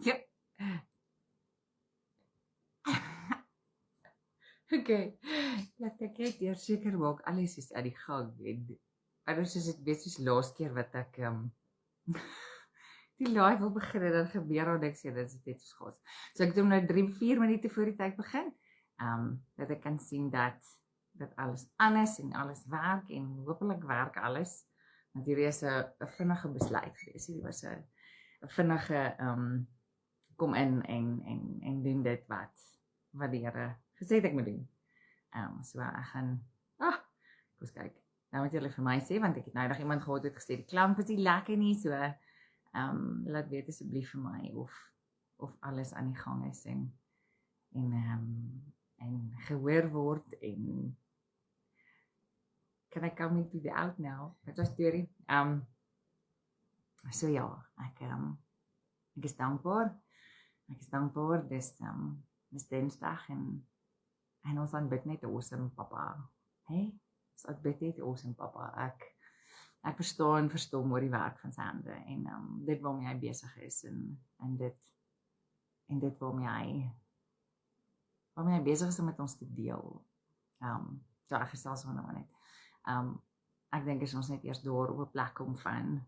Ja. Okay, laat ek net eers seker maak alles is aan die gang en anders is dit weer soos laas keer wat ek die live wil begin en dan gebeur daar niks en dit is net soos gas. So ek doen nou 3-4 minute voor die tyd begin. Dat ek kan sien dat alles aan is en alles werk en hopelik werk alles. Want hierdie is 'n vinnige besluit gewees. Hierdie was 'n vinnige kom in en doen dit wat die Here gesê het ek moet doen. So ek gaan kom kyk. Nou moet julle vir my sê want ek het nou nog iemand gehad wat gesê die klank was nie lekker nie, so laat weet asseblief vir my of alles aan die gang is en gehoor word en can I come into the out now? Wat was storie? So ja, ek is dankbaar. Ek is dankbaar dis Dinsdag en ons aanbid net awesome papa. Hey, ons aanbid net awesome papa. Ek verstaan oor die werk van sy hande en dit waarmee hy besig is en dit waarmee hy besig is om met ons te deel. So ek gestel so nou net. Ek dink is ons net eers daar op 'n plek om van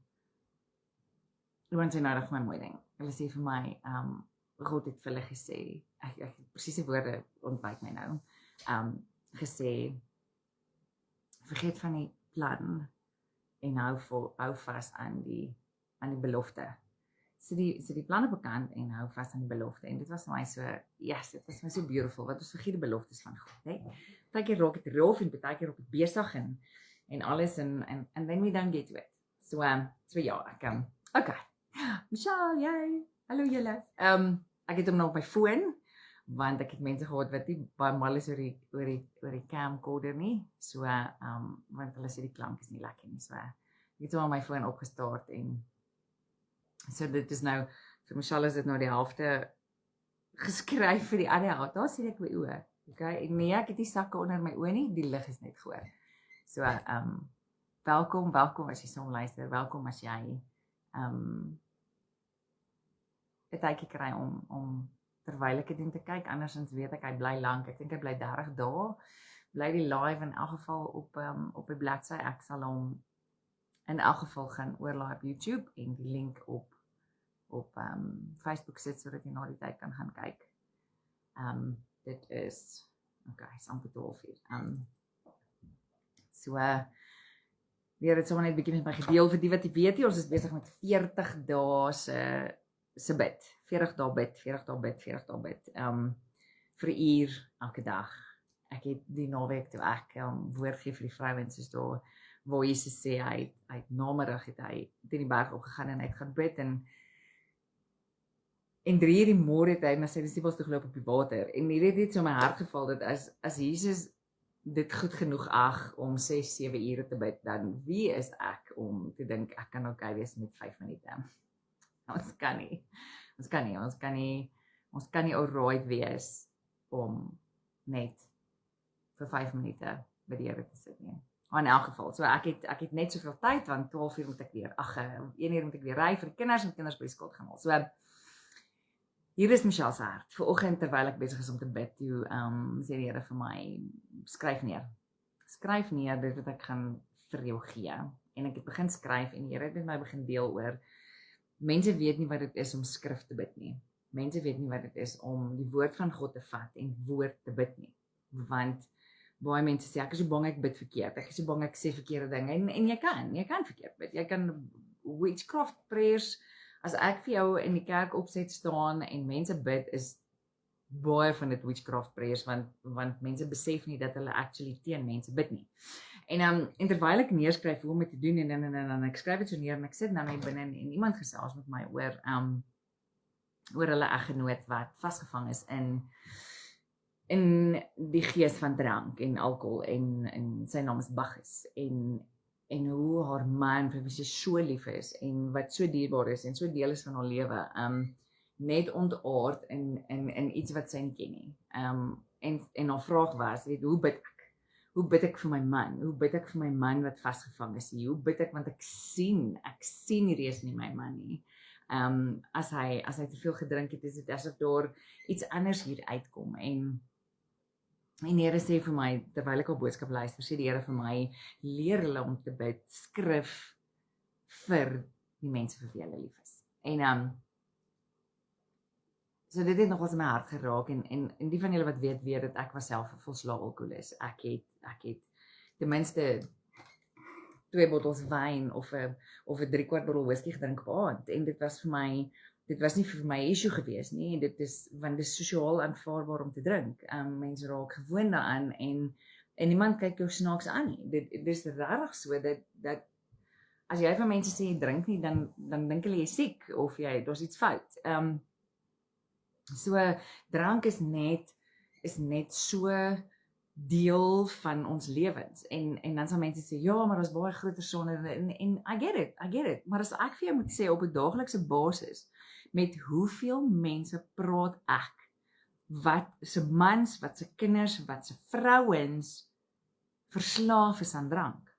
iemand sê nou vir my mooi ding. Hulle sê vir my God het vir hulle gesê, ek presiese woorde ontwyk my nou, gesê, vergeet van die plan en hou vas aan die belofte. So die planne bekend en hou vas aan die belofte. En dit was vir my so, yes, dit was vir my so beautiful, want ons vergeet die beloftes van God, hè. Partykeer raak dit rof en partykeer raak dit besig en alles en then we don't get to it. So ja, ek okay. Michelle, jy, hallo julle. Ek het hom nou op my foon, want ek het mense gehad wat nie baie mal is oor die camcorder nie. So want hulle sê die klank is nie lekker nie. So ek het hom op my foon opgestart en so dit is nou vir Michelle is dit nou die helfte geskryf vir die ander helfte. Daar sien ek my oë. Okay, en nee, ek het nie sakke onder my oë nie, die lig is net voor. So welkom as jy saam luister. Welkom as jy 'n tydjie kry om terwyl ek dit doen te kyk, andersins weet ek, hy bly lank, ek dink hy bly 30 dae, bly die live in elk geval op die bladsy, ek sal hom in elk geval gaan oorlaai op YouTube en die link op Facebook sit, sodat jy na die tyd kan gaan kyk. Dit is, okay, is amper 12:00. So, weer het sommer net 'n bietjie met my gedeel vir die wat jy weet, ons is besig met 40 dae se bid. 40 dae bid. Vir 'n uur elke dag. Ek het die naweek toe ek woord gee vir die vrouens soos daar waar Jesus sê hy het namiddag het hy teen die berg opgegaan en hy het gaan bid en 3:00 die môre het hy na sy disippels toe geloop op die water en hierdie het net so my hart geval dat as Jesus dit goed genoeg ag om 6-7 ure te bid, dan wie is ek om te dink ek kan okay wees met 5 minute. Ons kan nie alright wees om net vir 5 minute by die Here te sit nie. Maar in elk geval, so ek het net soveel tyd want 12:00 moet ek weer 1:00 moet ek weer ry vir die kinders en kinders by die skool gaan haal. So hier is Michelle se hart. Vanoggend terwyl ek besig is om te bid, toe sê die Here vir my, skryf neer. Skryf neer dit wat ek gaan vir jou gee. En ek het begin skryf en die Here het met my begin deel oor mense weet nie wat dit is om skrif te bid nie. Mense weet nie wat dit is om die woord van God te vat en woord te bid nie. Want baie mense sê ek is so bang ek bid verkeerd. Ek is so bang ek sê verkeerde dinge en jy kan verkeerd bid. Jy kan witchcraft prayers. As ek vir jou in die kerk opset staan en mense bid, is baie van dit witchcraft prayers, want mense besef nie dat hulle actually teen mense bid nie. En terwyl ek neerskryf hoe om dit te doen en ek skryf dit so neer en ek sit nou net binne en iemand gesels met my oor hulle eggenoot wat vasgevang is in die gees van drank en alkohol en sy naam is Bacchus en hoe haar man vir wie sy so lief is en wat so dierbaar is en so deel is van haar lewe net ontaard in iets wat sy nie ken nie. En haar vraag was, weet, hoe bid ek? Hoe bid ek vir my man? Hoe bid ek vir my man wat vasgevang is hier? Hoe bid ek, want ek sien hierdie is nie my man nie. As hy te veel gedrink het, is dit asof daar iets anders hier uitkom. En die Here sê vir my, terwyl ek op boodskap luister, sê die Here vir my, leer hulle om te bid, skrif vir die mense vir wie hulle lief is. En so dit het nogals in my hart geraak, en die van julle wat weet dat ek was self 'n volslae alkoholist. Ek het ten minste 2 bottels wyn of 'n 3/4 bottel whisky gedrink op aand, en dit was nie vir my 'n issue gewees nie. Want dit is sosiaal aanvaarbaar om te drink. Mense raak gewoond daaraan, en niemand kyk jou snaaks aan nie. Dit is regtig so dat as jy vir mense sê jy drink nie, dan dink hulle jy is siek of daar's iets fout. So drank is net so deel van ons lewens, en dan sal mense sê, ja, maar daar's baie groter sonde, en I get it, maar as ek vir jou moet sê, op 'n daaglikse basis, met hoeveel mense praat ek, wat se mans, wat se kinders, wat se vrouens verslaaf is aan drank.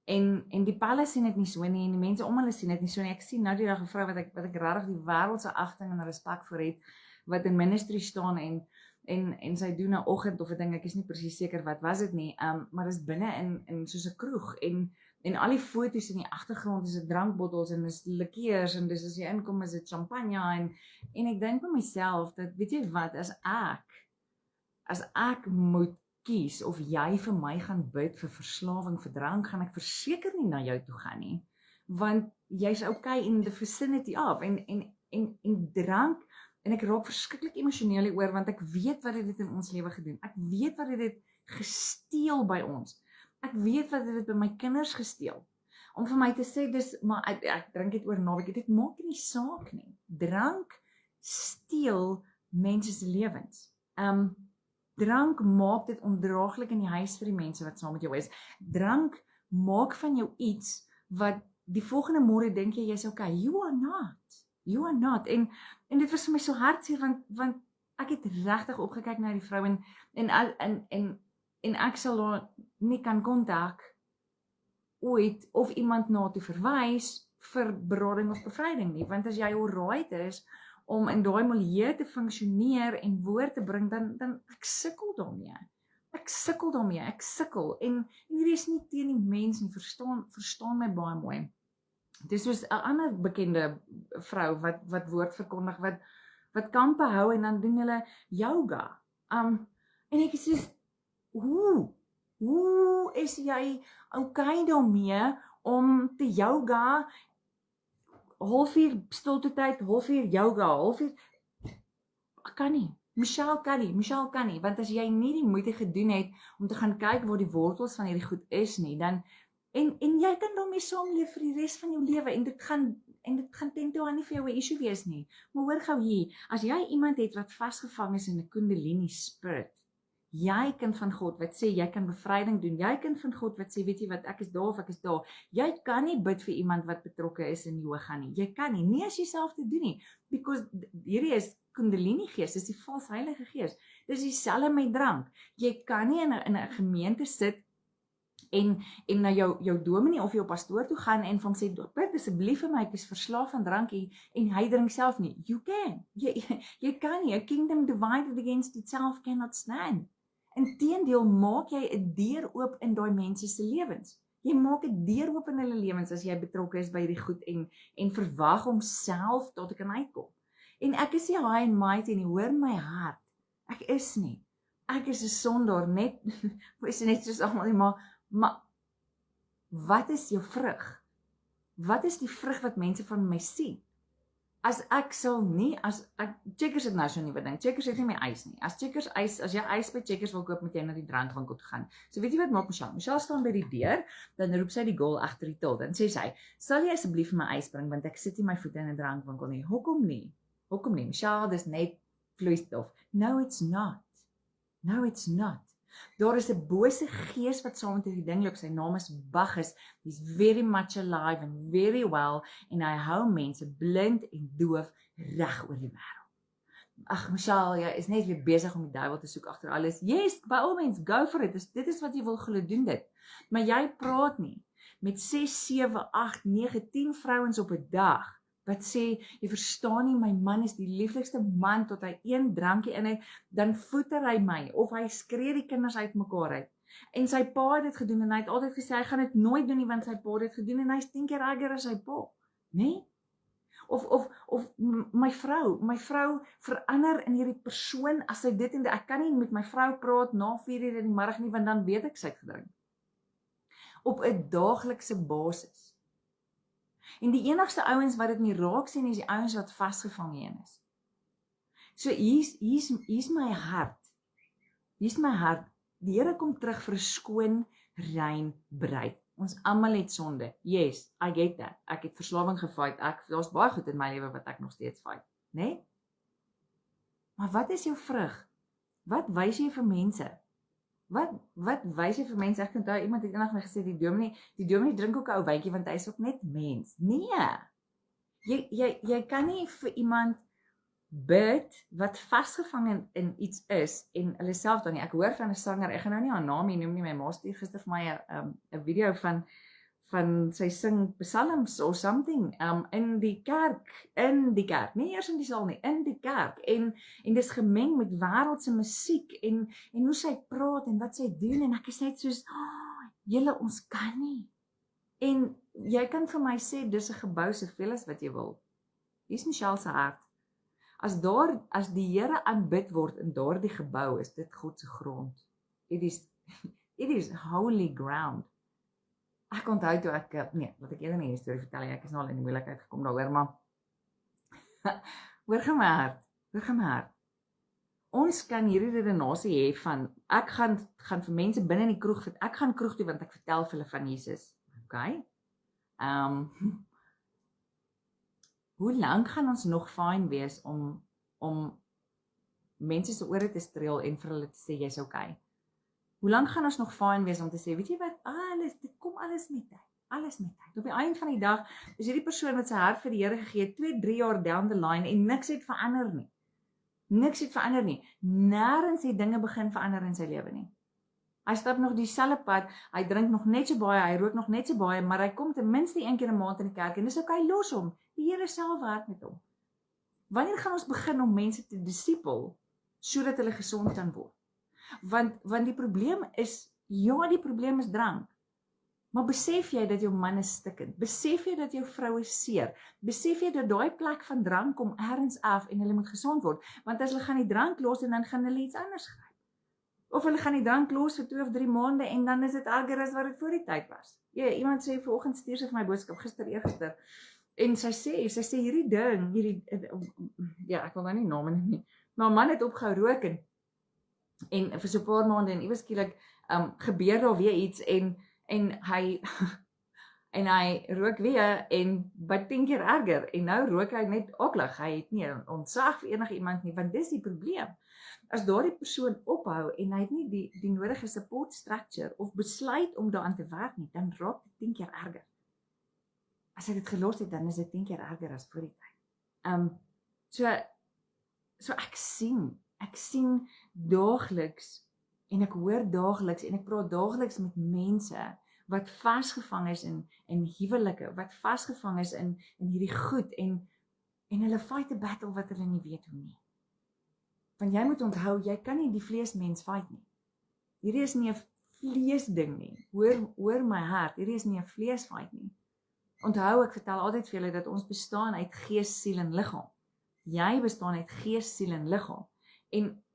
En die palle sien dit nie so nie, en die mense om hulle sien dit nie so nie. Ek sien nou die dag 'n vrou wat ek regtig die wêreld se agting en respek vir het, wat in ministry staan, en sy doen 'n oggend of 'n ding, ek is nie presies seker wat was dit nie, maar dis binne in soos 'n kroeg, en al die foto's in die agtergrond is dit drankbottels, en dis liqueurs, en dis as jy inkom is dit champagne, en ek dink by myself, dat weet jy wat, as ek moet kies, of jy vir my gaan bid vir verslawing vir drank, gaan ek verseker nie na jou toe gaan nie, want jy's okay in the vicinity of, en drank, en ek raak verskriklik emosioneel oor, want ek weet wat dit in ons lewe gedoen, ek weet wat dit gesteel by ons, ek weet wat dit by my kinders gesteel, om vir my te sê, maar ek drink dit oor naweek, dit maak nie saak nie, drank steel mense se lewens, drank maak dit ondraaglik in die huis vir die mense wat saam met jou is, drank maak van jou iets, wat die volgende môre dink jy jy's okay, you are not, en dit was vir my so hartseer, want ek het regtig opgekyk na die vrou, en ek sal haar nie kan kontak ooit, of iemand na toe verwys, vir berading of bevryding nie, want as jy alright is, om in daai milieu te funksioneer, en woord te bring, dan ek sukkel daarmee, ek sukkel, en hierdie is nie teen die mens nie, verstaan my baie mooi. Dit is soos 'n ander bekende vrou, wat woord verkondig, wat kampe hou, en dan doen hulle yoga, en ek is soos, hoe is jy okay daarmee, om te yoga, 0.5 stilte tyd, 0.5 yoga, 0.5, kan nie, Michelle kan nie, want as jy nie die moeite gedoen het, om te gaan kyk waar die wortels van hierdie goed is nie, dan, en jy kan daarmee saamleef vir die res van jou lewe, en dit gaan ten toe aan nie vir jou 'n issue wees nie, maar hoor gou hier, as jy iemand het wat vasgevang is in 'n kundalini spirit, jy kind van God wat sê, jy kan bevryding doen, jy kind van God wat sê, weet jy wat, ek is daar of ek is daar, jy kan nie bid vir iemand wat betrokke is in yoga nie, jy kan nie as jy self te doen nie, because hierdie is kundalini gees, dis die vals heilige gees, dis dieselfde met drank, jy kan nie in 'n gemeente sit, en na jou dominee of jou pastoor toe gaan, en van sê, bid asseblief vir my, ek is verslaaf aan drank, en hy drink self nie, you can, jy kan nie, a kingdom divided against itself cannot stand. Inteendeel maak jy 'n deur oop in daai mense se lewens. Jy maak 'n deur oop in hulle lewens as jy betrokke is by die goed, en verwag om self tot kan uitkom. En ek is nie high and mighty nie, hoor my hart. Ek is nie. Ek is 'n sondaar, net soos almal nie, maar wat is jou vrug? Wat is die vrug wat mense van my sien? As ek sal nie, Checkers het nou so 'n nuwe ding, Checkers het nie meer ys nie, as jy ys by Checkers wil koop, moet jy na die drankwinkel toe gaan, so weet jy wat maak Michelle staan by die deur, dan roep sy die girl agter die til, dan sê sy, sal jy asseblief my ys bring, want ek sit nie my voete in 'n drankwinkel nie, hoekom nie, Michelle, dis net vloeistof, no it's not, daar is 'n bose gees wat saam met die ding loop, sy naam is Bacchus, he's very much alive and very well, en hy hou mense blind en doof reg oor die wêreld. Ag Michelle, jy is net weer besig om die duiwel te soek agter alles. Yes, by all means, go for it. Dit is wat jy wil glo, doen dit. Maar jy praat nie met 6, 7, 8, 9, 10 vrouens op 'n dag wat sê, jy verstaan nie, my man is die lieflikste man tot hy een drankie in het, dan voeter hy my, of hy skree die kinders uit mekaar uit. En sy pa het dit gedoen, en hy het altyd gesê, hy gaan dit nooit doen nie, want sy pa het dit gedoen, en hy is 10 keer erger as sy pa, nee? Of my vrou verander in hierdie persoon, as sy dit en dit, ek kan nie met my vrou praat na 4 uur in die middag nie, want dan weet ek sy het gedrink. Op 'n daaglikse basis. En die enigste ouens wat dit nie raak sien, is die ouens wat vasgevang hierin is. So hier's my hart. Hier's my hart. Die Here kom terug vir 'n skoon, rein bruid. Ons almal het sonde. Yes, I get that. Ek het verslawing gefight. Daar's baie goed in my lewe wat ek nog steeds fight, né? Nee? Maar wat is jou vrug? Wat wys jy vir mense? Wat wys jy vir mense? Ek onthou iemand het eendag my gesê die dominee drink ook 'n ou wyntjie want hy is ook net mens. Nee. Jy kan nie vir iemand bid wat vasgevang in iets is en hulle self dan nie. Ek hoor van 'n sanger, ek gaan nou nie haar naam noem nie, my ma stuur gister vir my 'n video van sy sing psalms or something in die kerk, nie eers in die saal nie, in die kerk en dis gemeng met wêreldse musiek en hoe sy praat en wat sy doen en ek is net soos, julle ons kan nie. En jy kan vir my sê dis 'n gebou soveel as wat jy wil. Hier's Michelle se hart. As die Here aanbid word in daardie gebou, is dit God se grond. It is holy ground. Ek onthou toe laat ek eerder nie 'n storie vertel nie, ek is nou al in die moeilikheid gekom daaroor, maar hoor gaan my hart. Ons kan hierdie redenasie hê van, ek gaan vir mense binne in die kroeg, ek gaan kroeg toe want ek vertel vir hulle van Jesus. Okay? Hoe lank gaan ons nog fyn wees om mense se ore te streel en vir hulle te sê jy's okay? Hoe lank gaan ons nog fyn wees om te sê, weet jy wat, dit kom alles met tyd. Op die einde van die dag is hierdie persoon wat sy hart vir die Here gegee het, 2-3 jaar down the line en niks het verander nie. Nêrens het dinge begin verander in sy lewe nie. Hy stap nog dieselfde pad, hy drink nog net so baie, hy rook nog net so baie, maar hy kom ten minste 1 keer 'n maand in die kerk en dis okay, los hom. Die Here self werk met hom. Wanneer gaan ons begin om mense te disipel sodat hulle gesond kan word? Want die probleem is, die probleem is drank. Maar besef jy dat jou man is stikkend? Besef jy dat jou vrou is seer? Besef jy dat daai plek van drank kom ergens af en hulle moet gesond word? Want as hulle gaan die drank los en dan gaan hulle iets anders gryp. Of hulle gaan die drank los vir 2 of 3 maande en dan is dit erger as wat dit voor die tyd was. Iemand sê vanoggend stuur sy vir my boodskap eergister. En sy sê hierdie ding, ek wil nou nie name noem nie. Maar man het opgehou rook en vir so 'n paar maande en iewes skielik gebeur daar weer iets en hy rook weer en baie 10 keer erger en nou rook hy net aklig. Hy het nie ontsag vir enige iemand nie, want dis die probleem. As daardie persoon ophou en hy het nie die nodige support structure of besluit om daaraan te werk nie, dan raak dit 10 keer erger. As hy dit gelos het, dan is dit 10 keer erger as voor die tyd. So ek sien daagliks en ek hoor daagliks en ek praat daagliks met mense wat vasgevang is in huwelike, wat vasgevang is in hierdie goed en hulle fight 'n battle wat hulle nie weet hoe nie. Want jy moet onthou, jy kan nie die vleesmens fight nie. Hierdie is nie 'n vleesding nie. Hoor my hart, hierdie is nie 'n vleesfight nie. Onthou, ek vertel altyd vir julle dat ons bestaan uit gees, siel en liggaam. Jy bestaan uit gees, siel en liggaam.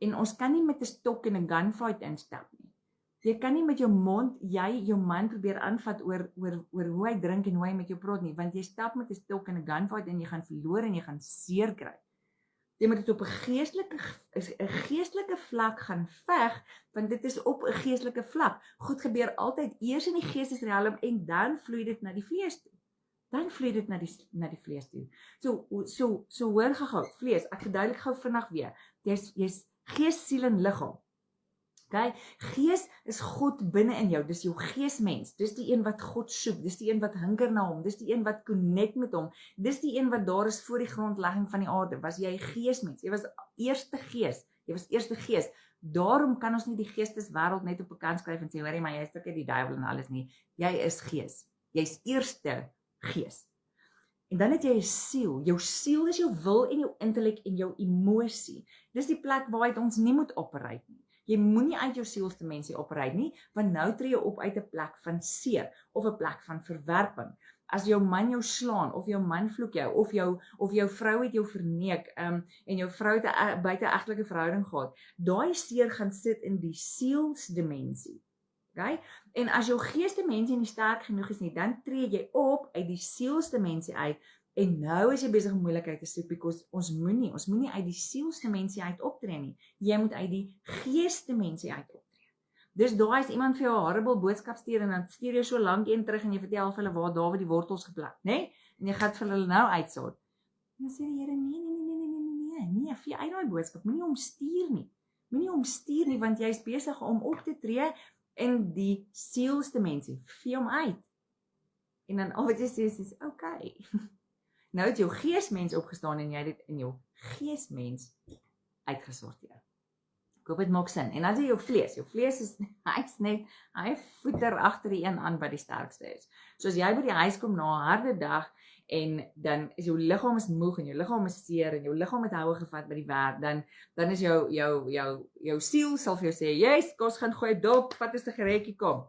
En ons kan nie met 'n stok en 'n gunfight instap nie. Jy kan nie met jou mond, jou man probeer aanvat oor hoe hy drink en hoe hy met jou praat nie, want jy stap met 'n stok en 'n gunfight en jy gaan verloor en jy gaan seer kry. Jy moet dit op 'n geestelike vlak gaan veg, want dit is op 'n geestelike vlak. Goed gebeur altyd eers in die geestesriem en dan vloei dit na die vlees toe. Na die vlees toe. So hoor gou, vlees, ek verduidelik gou vinnig weer. Jy's gees, siel en liggaam. Okay? Gees is God binne in jou, dis jou geesmens, dis die een wat God soek, dis die een wat hunker na hom, dis die een wat connect met hom, dis die een wat daar is voor die grondlegging van die aarde. Was jy 'n geesmens? Jy was eerste gees. Daarom kan ons nie die geesteswêreld net op 'n kant skryf en sê, hoorie, maar jy's ook die duiwel en alles nie. Jy is gees. Jy's eerste gees. En dan het jy 'n siel. Jou siel is jou wil en jou intellek en jou emosie. Dis die plek waaruit ons nie moet operate nie. Jy moenie uit jou sielsdimensie operate nie, want nou tree jy op uit 'n plek van seer of 'n plek van verwerping. As jou man jou slaan of jou man vloek jou of jou vrou het jou verneek en jou vrou het 'n buiteegtelike verhouding gehad, daai seer gaan sit in die sielsdimensie. Okay? En as jou geesdimensie nie sterk genoeg is nie, dan tree jy op uit die sielsdimensie uit en nou is jy besig om moeilikheid te soek, because ons moenie uit die sielsdimensie uit optree nie. Jy moet uit die geesdimensie uit optree. Dus daar is iemand vir jou 'n horrible boodskap stuur en dan stuur jy so lank een terug en jy vertel vir hulle waar Dawid die wortels geplant, né? En jy gaan vir hulle nou uitsaai. Dan sê die Here, nee, vee uit daai boodskap, moenie hom stuur nie. Moenie hom stuur nie, want jy's besig om op te tree in die sielsdimensie. Vee hom uit. En dan al wat jy sê is, okay. Nou het jou geesmens opgestaan en jy het dit in jou geesmens uitgesorteer. Ek hoop dit maak sin. En as jy jou vlees is, hy voeter agter die een aan wat die sterkste is. So as jy by die huis kom na 'n harde dag, en dan is jou liggaam is moeg, en jou liggaam is seer, en jou liggaam het houe gevat by die werk, dan is jou siel sal vir jou sê, yes, kos gaan gooi dop, vat 'n sigaretjie, kom.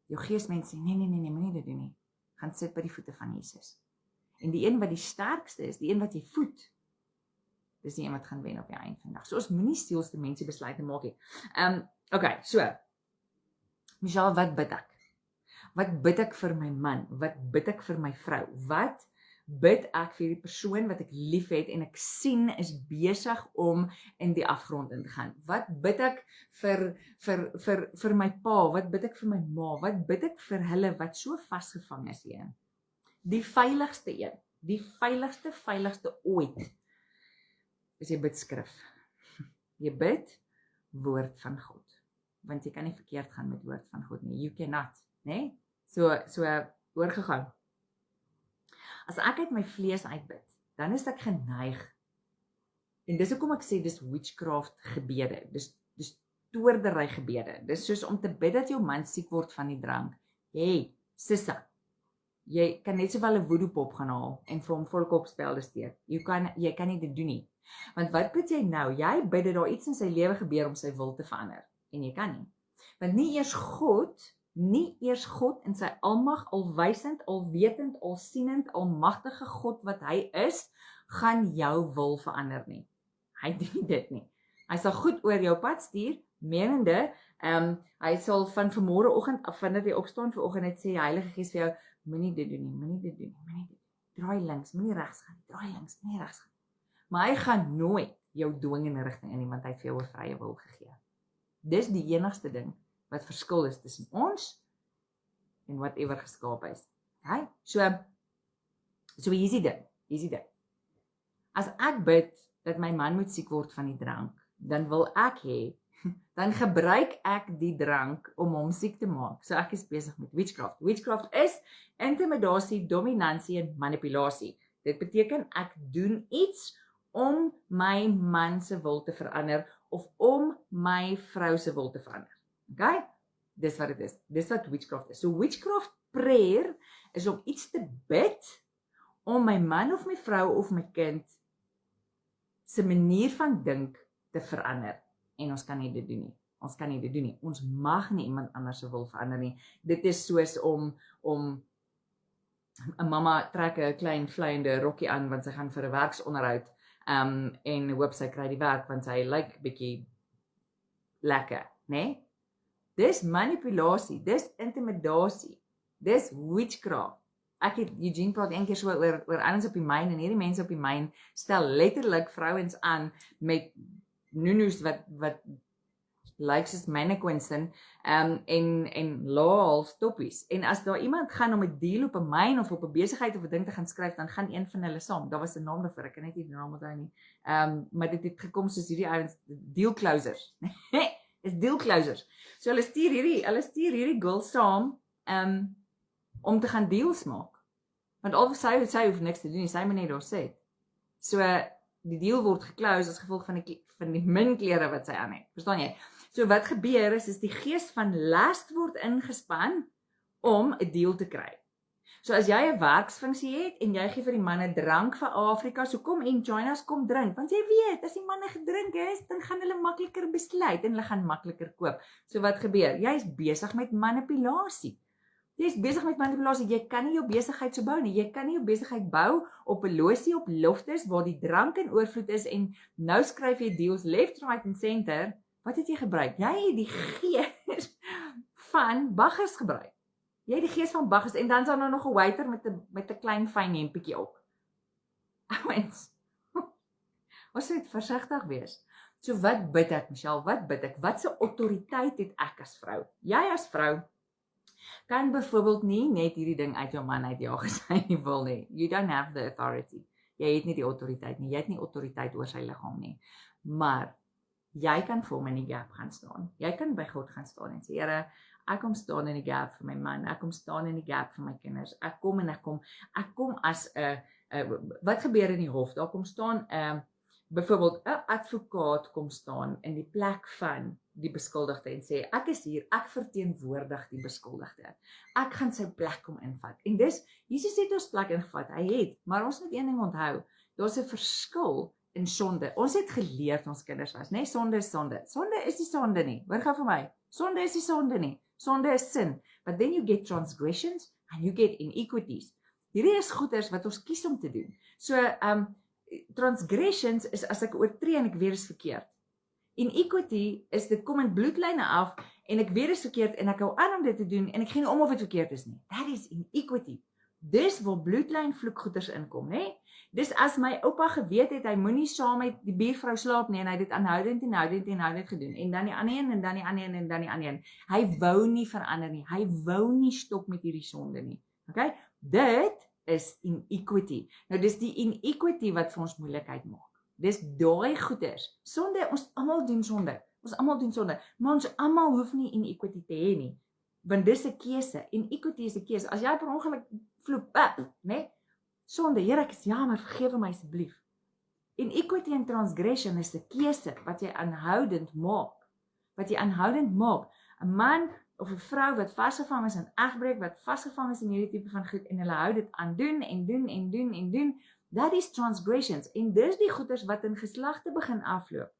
Jou geesmens sê, nee, moenie dit doen nie. Gaan sit by die voete van Jesus. En die een wat die sterkste is, die een wat jy voed, dis die een wat gaan wen op die einde van die dag. So ons moenie sielsdimensie besluite maak nie. Okay, so, Michelle, wat bid ek? Wat bid ek vir my man? Wat bid ek vir my vrou? Wat bid ek vir die persoon wat ek lief het en ek sien is besig om in die afgrond in te gaan? Wat bid ek vir my pa? Wat bid ek vir my ma? Wat bid ek vir hulle wat so vasgevang is hier? Die veiligste een, die veiligste ooit, is jy bid skrif. Jy bid woord van God. Want jy kan nie verkeerd gaan met woord van God nie. You cannot, né? So oorgegaan. As ek uit my vlees uitbid, dan is ek geneig. En dis hoekom ek sê dis witchcraft gebede. Dis toordery gebede. Dis soos om te bid dat jou man siek word van die drank. Hey, sissa. Jy kan net sowel 'n voodoo pop gaan haal en vir hom volkop spelde steek. Jy kan nie dit doen nie. Want wat bid jy nou? Jy bid dat daar iets in sy lewe gebeur om sy wil te verander. En jy kan nie. Want nie eers God in sy almag, alwysend, alwetend, alsienend, almagtige God wat hy is, gaan jou wil verander nie. Hy doen dit nie. Hy sal goed oor jou pad stuur, menende, hy sal van vanmôreoggend af, vandat jy opstaan vanoggend, net sê die Heilige Gees vir jou, moenie dit doen nie, moenie dit doen nie. Draai links, moenie regs gaan, draai links, moenie regs gaan. Maar hy gaan nooit jou dwing in 'n rigting in nie, want hy het vir jou 'n vrye wil gegee. Dis die enigste ding wat verskil is tussen ons en whatever geskaap is. Okay? So hier is die ding. As ek bid dat my man moet siek word van die drank, dan wil ek hê, dan gebruik ek die drank om hom siek te maak. So ek is besig met witchcraft. Witchcraft is intimidasie, dominansie en manipulasie. Dit beteken ek doen iets om my man se wil te verander of om my vrou se wil te verander. Okay? Dis wat dit is. Dis wat witchcraft is. So witchcraft prayer is om iets te bid om my man of my vrou of my kind se manier van dink te verander. En ons kan nie dit doen nie. Ons mag nie iemand anders se wil verander nie. Dit is soos om 'n mamma trek 'n klein vleiende rokkie aan want sy gaan vir 'n werksonderhoud en hoop sy kry die werk want sy lyk bietjie lekker, né? Dis manipulasie, dis intimidasie, dis witchcraft. Ek het Eugene praat een keer so oor ouens op die myn en hierdie mense op die myn stel letterlik vrouens aan met noenoes wat lyk soos mannequins en laal stoppies. En as daar iemand gaan om 'n deal op 'n myn of op 'n besigheid of 'n ding te gaan skryf, dan gaan een van hulle saam. Daar was 'n naam daarvoor, ek kan net nie die naam onthou nie. Maar dit het gekom soos hierdie ouens deal closers. Is deal closers. So hulle stuur hierdie girl saam om te gaan deals maak. Want al sy hoef niks te doen, sy moet net daar sit. So die deal word geclose as gevolg van die min klere wat sy aan het. Verstaan jy? So wat gebeur is die gees van last word ingespan om 'n deal te kry. So as jy 'n werksfunksie het en jy gee vir die manne drank vir Afrika, so kom en join us, kom drink, want jy weet, as die manne gedrink is, dan gaan hulle makliker besluit en hulle gaan makliker koop. So wat gebeur? Jy is besig met manipulasie. Jy is besig met manipulasie, jy kan nie jou besigheid so bou nie, jy kan nie jou besigheid bou op 'n losie op loftes waar die drank in oorvloed is en nou skryf jy deals left, right and center. Wat het jy gebruik? Jy het die gees van baggers gebruik. Jy het die gees van baggers en dan is daar nou nog 'n waiter met 'n klein fyn hempietjie op. Ouens. Ons moet versigtig wees. So wat bid ek, Michelle? Wat bid ek? Wat se autoriteit het ek as vrou? Jy as vrou kan byvoorbeeld nie net hierdie ding uit jou man uitjaag as hy nie wil nie. You don't have the authority. Jy het nie die autoriteit nie. Jy het nie autoriteit oor sy liggaam nie. Maar jy kan vir hom in die gap gaan staan. Jy kan by God gaan staan en sê, Here, ek kom staan in die gap vir my man. Ek kom staan in die gap vir my kinders. Ek kom as 'n wat gebeur in die hof? Daar kom staan byvoorbeeld 'n advokaat kom staan in die plek van die beskuldigde en sê, ek is hier, ek verteenwoordig die beskuldigde. Ek gaan sy plek kom invat. En dis, Jesus het ons plek ingevat, hy het, maar ons moet een ding onthou, daar's 'n verskil in sonde. Ons het geleer ons kinders was, nee, sonde is sonde. Sonde is nie sonde nie. Hoor gou vir my. Sonde is nie sonde nie. Sonde is sin. But then you get transgressions and you get iniquities. Hierdie is goeders wat ons kies om te doen. So, transgressions is as ek oortree en ek weer is verkeerd. Iniquity is dit kom in bloedlyne af en ek weer is verkeerd en ek hou aan om dit te doen en ek gee nie om of dit verkeerd is nie. That is iniquity. Dis waar bloedlyn vloekgoeders inkom, hè? Dis as my oupa geweet het, hy moenie saam met die buurvrou slaap nie en hy het dit aanhoudend gedoen. En dan die ander een en dan die ander een en dan die ander een. Hy wou nie verander nie. Hy wou nie stop met hierdie sonde nie. Okay? Dit is iniquity. Nou dis die iniquity wat vir ons moeilikheid maak. Dis daai goeders. Sonde, ons almal doen sonde. Maar ons almal hoef nie iniquity te hê nie. Want dis 'n keuse. Iniquity is 'n keuse. As jy per ongeluk vloep, né? Sonde, Here, ek is jammer, vergewe my asseblief. Iniquity en transgression is 'n keuse wat jy aanhoudend maak. 'n Man of 'n vrou wat vasgevang is in egbreek, wat vasgevang is in hierdie tipe van goed en hulle hou dit aan doen en doen. That is transgressions. En dis die goeders wat in geslagte begin afloop.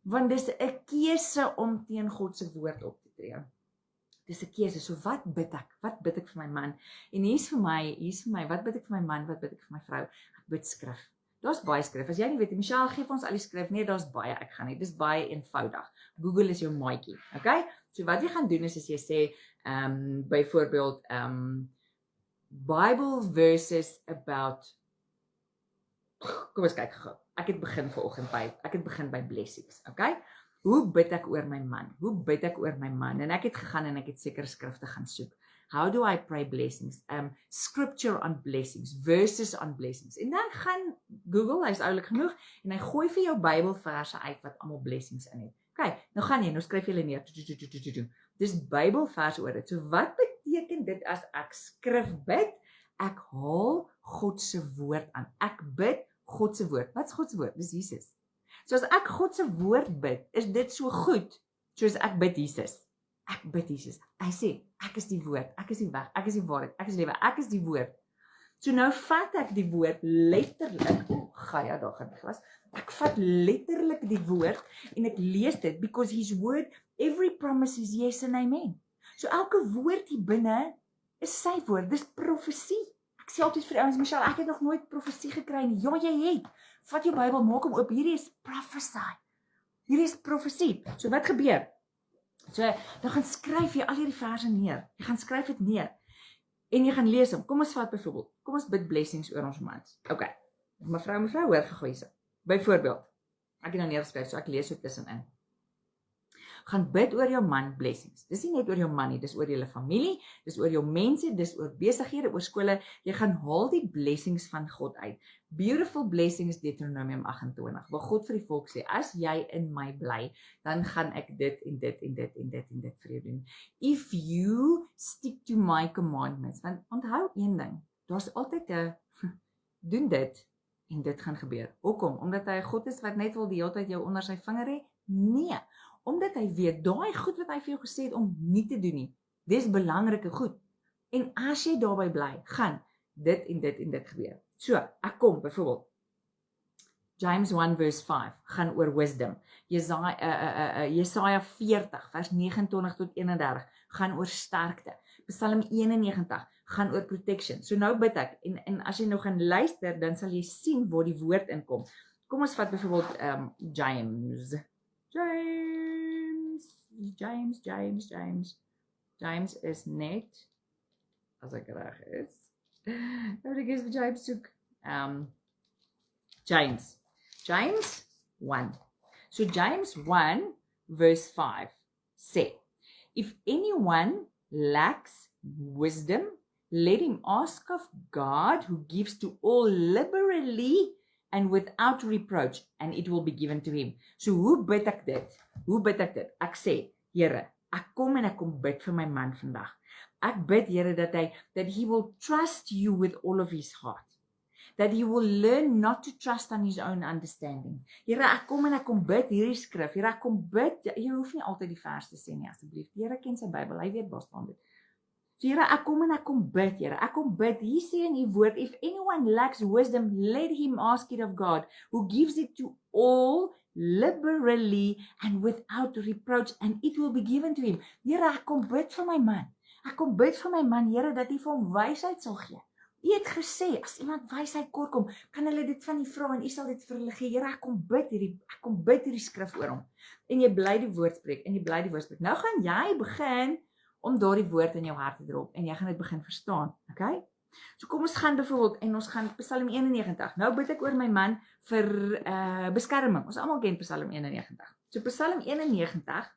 Want dis 'n keuse om teen God se woord op te tree. Dis 'n keuse. So wat bid ek? Wat bid ek vir my man? En hier's vir my, wat bid ek vir my man? Wat bid ek vir my vrou? Ek bid skrif. Daar's baie skrif. As jy nie weet, Michelle gee vir ons al die skrif. Nee, daar's baie. Ek gaan nie. Dis baie eenvoudig. Google is jou maatjie. Okay? So wat jy gaan doen is as jy sê byvoorbeeld Bible verses about, kom ons kyk gou. Ek het begin by blessings, okay? Hoe bid ek oor my man? En ek het gegaan en ek het sekere skrifte gaan soek. How do I pray blessings? Scripture on blessings, verses on blessings. En dan gaan Google, hy's oulik genoeg, en hy gooi vir jou Bybelverse uit wat almal blessings in het. Okay, nou skryf jy hulle neer. Dis Bybelverse oor dit. So wat beteken dit as ek skrif bid? Ek haal God se woord aan. Ek bid God se woord. Wat is God se woord? Dis Jesus. So as ek God se woord bid, is dit so goed soos ek bid Jesus. Ek bid Jesus. Hy sê, ek is die woord, ek is die weg, ek is die waarheid, ek is die lewe, ek is die woord. So nou vat ek die woord letterlik. Gaia, daar gaan die glas. Ek vat letterlik die woord en ek lees dit because his word, every promise is yes and amen. So elke woord hier binne is sy woord. Dis profesie. Ek sê altyd vir die ouens, Michelle, ek het nog nooit profesie gekry nie. Ja, jy het. Vat jou Bybel, maak hom oop. Hierdie is prophesy. Hierdie is profesie. So wat gebeur? So, dan gaan skryf jy al hierdie verse neer. Jy gaan skryf dit neer. En jy gaan lees hom. Kom ons vat byvoorbeeld. Kom ons bid blessings oor ons mans. Okay. Mevrou, hoor gou hierse. Byvoorbeeld. Ek het nou neergeskryf, so ek lees so tussenin. Gaan bid oor jou man blessings. Dis nie net oor jou man nie, dis oor julle familie, dis oor jou mense, dis oor besighede, oor skole. Jy gaan haal die blessings van God uit. Beautiful blessings, Deuteronomium 28, waar God vir die volk sê, as jy in my bly, dan gaan ek dit en dit en dit en dit en dit vir jou doen. If you stick to my commandments, want onthou een ding, daar's altyd 'n doen dit en dit gaan gebeur. Hoekom? Omdat hy 'n God is wat net wil die hele tyd jou onder sy vinger hê? Nee. Omdat hy weet, daai goed wat hy vir jou gesê het om nie te doen nie, dis belangrike goed. En as jy daarby bly, gaan dit en dit en dit gebeur. So, ek kom byvoorbeeld James 1 verse 5 gaan oor wisdom. Jesaja 40 vers 29 tot 31 gaan oor sterkte. Psalm 91 gaan oor protection. So nou bid ek en as jy nou gaan luister, dan sal jy sien waar die woord inkom. Kom ons vat byvoorbeeld James is net as ek reg is. Nou ek is vir James soek. James 1. So James 1 verse 5 say, if anyone lacks wisdom, let him ask of God, who gives to all liberally and without reproach, and it will be given to him. So hoe bid ek dit? Ek sê, Here, ek kom en ek kom bid vir my man vandag. Ek bid, Here, that he will trust you with all of his heart. That he will learn not to trust on his own understanding. Here, ek kom en ek kom bid hierdie skrif. Here, ek kom bid. Jy hoef nie altyd die vers te sê nie, asseblief. Here ken sy Bybel. Hy weet waar staan dit. So, Here, ek kom en ek kom bid, Here. Ek kom bid. Hier sê in die woord, if anyone lacks wisdom, let him ask it of God, who gives it to all liberally and without reproach, and it will be given to him. Here, ek kom bid vir my man. Ek kom bid vir my man, Here, dat hy vir hom wysheid sal gee. U het gesê, as iemand wysheid kort kom, kan hulle dit van U vra en U sal dit vir hulle gee. Here, ek kom bid hierdie skrif oor hom. En jy bly die woord spreek, Nou gaan jy begin om daardie woord in jou hart te drop en jy gaan dit begin verstaan, okay? So kom ons gaan byvoorbeeld en ons gaan Psalm 91. Nou bid ek oor my man vir beskerming. Ons almal ken Psalm 91. So Psalm 91